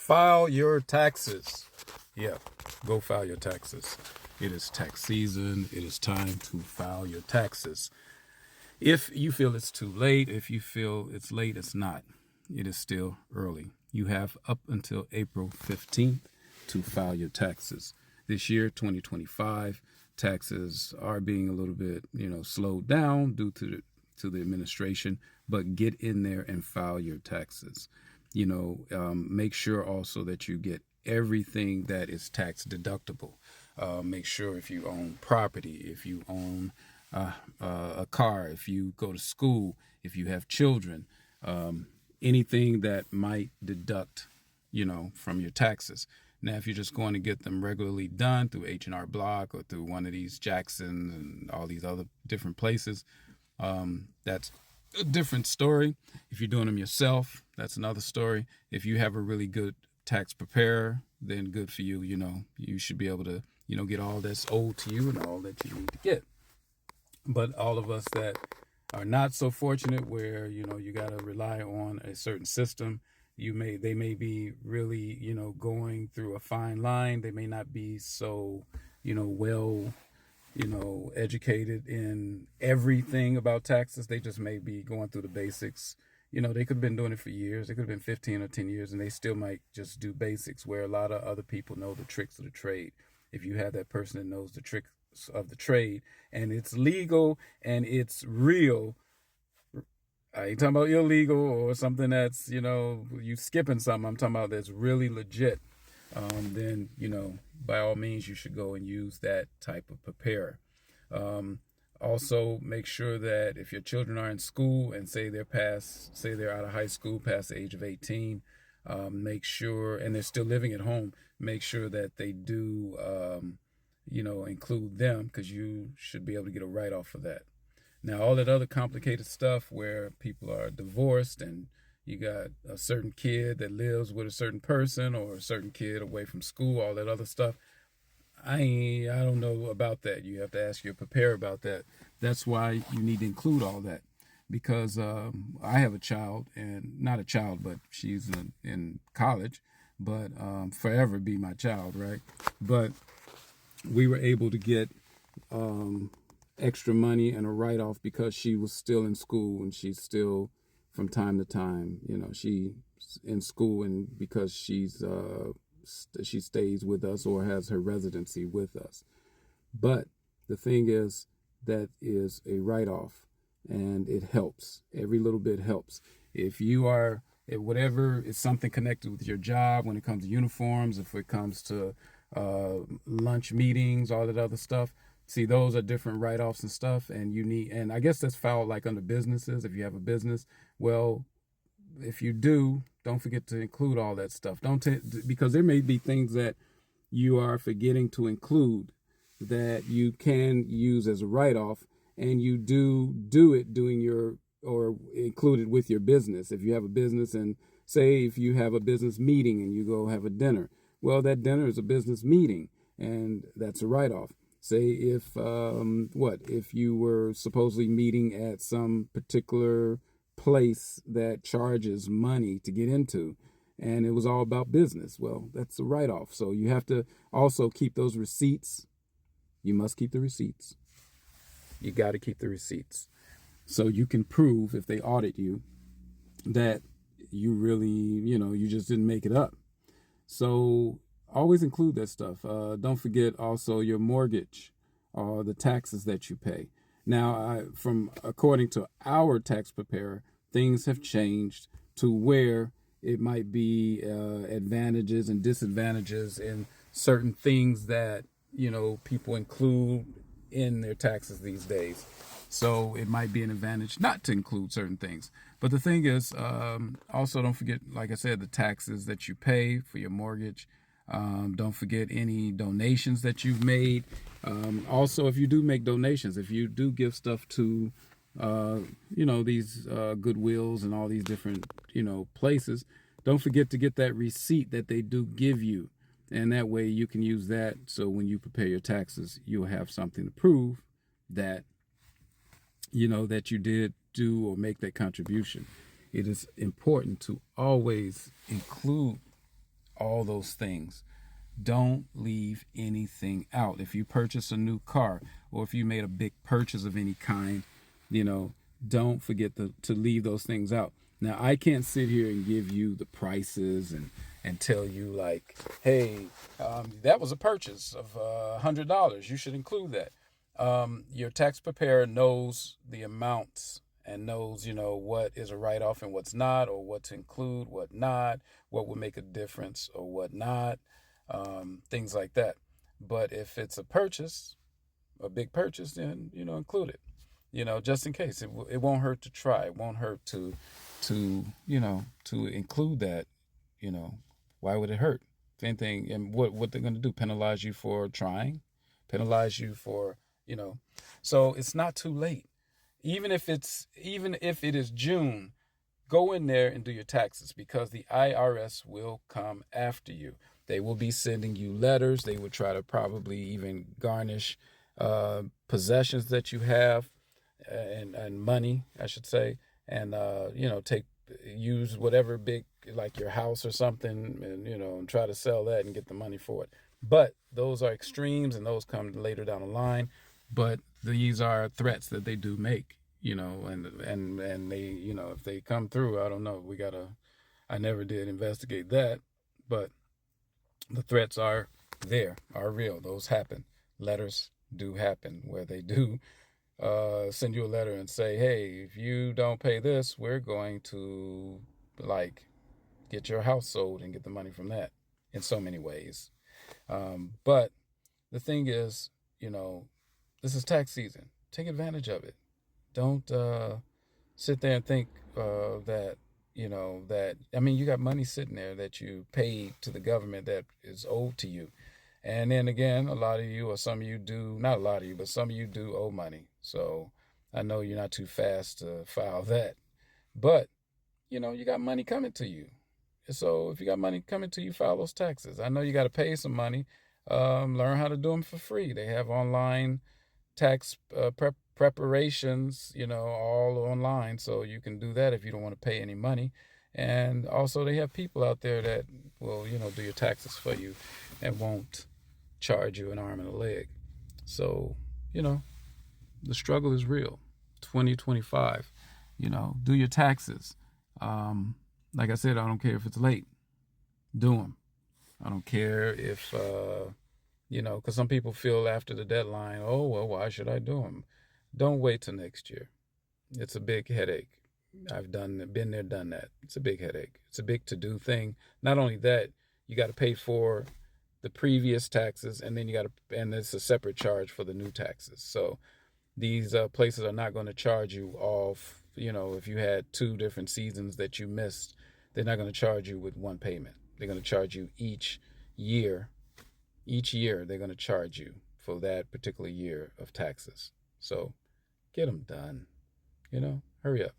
File your taxes. Yeah, go file your taxes. It is tax season. It is time to file your taxes. If you feel it's too late, if you feel it's late, it's not. It is still early. You have up until April 15th to file your taxes. This year, 2025, taxes are being a little bit, slowed down due to the administration, but get in there and file your taxes. Make sure also that you get everything that is tax deductible. Make sure if you own property, if you own a car, if you go to school, if you have children, anything that might deduct, from your taxes. Now, if you're just going to get them regularly done through H&R Block or through one of these Jacksons and all these other different places, that's a different story. If you're doing them yourself, that's another story. If you have a really good tax preparer, then good for you. You should be able to, get all that's owed to you and all that you need to get. But all of us that are not so fortunate where, you got to rely on a certain system, they may be really, going through a fine line. They may not be so, well, educated in everything about taxes. They just may be going through the basics. They could have been doing it for years. It could have been 15 or 10 years, and they still might just do basics, where a lot of other people know the tricks of the trade. If you have that person that knows the tricks of the trade and it's legal and it's real, I ain't talking about illegal or something that's, you skipping something. I'm talking about that's really legit. Then, by all means, you should go and use that type of preparer. Also, make sure that if your children are in school and say they're out of high school, past the age of 18, make sure, and they're still living at home, make sure that they do, include them, because you should be able to get a write-off for that. Now, all that other complicated stuff where people are divorced and you got a certain kid that lives with a certain person or a certain kid away from school, all that other stuff, I don't know about that. You have to ask your preparer about that. That's why you need to include all that, because I have a child, and not a child, but she's in college, but forever be my child, right? But we were able to get extra money and a write-off because she was still in school, and she's still, from time to time, she's in school, and because she stays with us or has her residency with us. But the thing is, that is a write-off, and it helps. Every little bit helps. If you are, whatever is something connected with your job, when it comes to uniforms, if it comes to lunch meetings, all that other stuff, see, those are different write-offs and stuff, and I guess that's filed like under businesses. If you have a business, well, if you do, don't forget to include all that stuff. Because there may be things that you are forgetting to include that you can use as a write-off, and you do it or include it with your business. If you have a business, and say if you have a business meeting and you go have a dinner, well, that dinner is a business meeting, and that's a write-off. Say if you were supposedly meeting at some particular place that charges money to get into, and it was all about business, well, that's a write-off. So you have to also keep those receipts. You must keep the receipts. You got to keep the receipts, so you can prove, if they audit you, that you really, you just didn't make it up. So always include that stuff. Don't forget also your mortgage or the taxes that you pay. Now, according to our tax preparer, things have changed to where it might be advantages and disadvantages in certain things that, people include in their taxes these days. So it might be an advantage not to include certain things. But the thing is, also don't forget, like I said, the taxes that you pay for your mortgage. Don't forget any donations that you've made. Also, if you do make donations, if you do give stuff to, these Goodwills and all these different, places, don't forget to get that receipt that they do give you. And that way you can use that. So when you prepare your taxes, you'll have something to prove that, that you did do or make that contribution. It is important to always include all those things. Don't leave anything out. If you purchase a new car, or if you made a big purchase of any kind, you know, don't forget to leave those things out. Now, I can't sit here and give you the prices and tell you like, hey, that was a purchase of $100. You should include that. Your tax preparer knows the amounts and knows, what is a write-off and what's not, or what to include, what not, what would make a difference or what not, things like that. But if it's a purchase, a big purchase, then, include it, just in case. It won't hurt to try. It won't hurt to include that. Why would it hurt? Same thing. And what they're going to do, penalize you for trying, penalize you for, so it's not too late. Even if it is June, go in there and do your taxes, because the IRS will come after you. They will be sending you letters. They will try to probably even garnish possessions that you have, and money, I should say, and use whatever big, like your house or something, and try to sell that and get the money for it. But those are extremes, and those come later down the line. But these are threats that they do make, and they, if they come through, I don't know. I never did investigate that, but the threats are real. Those happen. Letters do happen where they do send you a letter and say, hey, if you don't pay this, we're going to get your house sold and get the money from that, in so many ways. But the thing is, this is tax season. Take advantage of it. Don't sit there and think that you got money sitting there that you paid to the government that is owed to you. And then again, a lot of you, or some of you do, not a lot of you, but some of you do owe money. So I know you're not too fast to file that. But, you got money coming to you. So if you got money coming to you, file those taxes. I know you got to pay some money. Learn how to do them for free. They have online tax preparations, all online. So you can do that if you don't want to pay any money. And also they have people out there that will, do your taxes for you and won't charge you an arm and a leg. So, the struggle is real. 2025, do your taxes. Like I said, I don't care if it's late. Do them. I don't care if, because some people feel after the deadline, oh, well, why should I do them? Don't wait till next year. It's a big headache. I've been there, done that. It's a big headache. It's a big to-do thing. Not only that, you got to pay for the previous taxes, and then and it's a separate charge for the new taxes. So these places are not going to charge you off. If you had 2 different seasons that you missed, they're not going to charge you with one payment. They're going to charge you each year. Each year, they're going to charge you for that particular year of taxes. So get them done. Hurry up.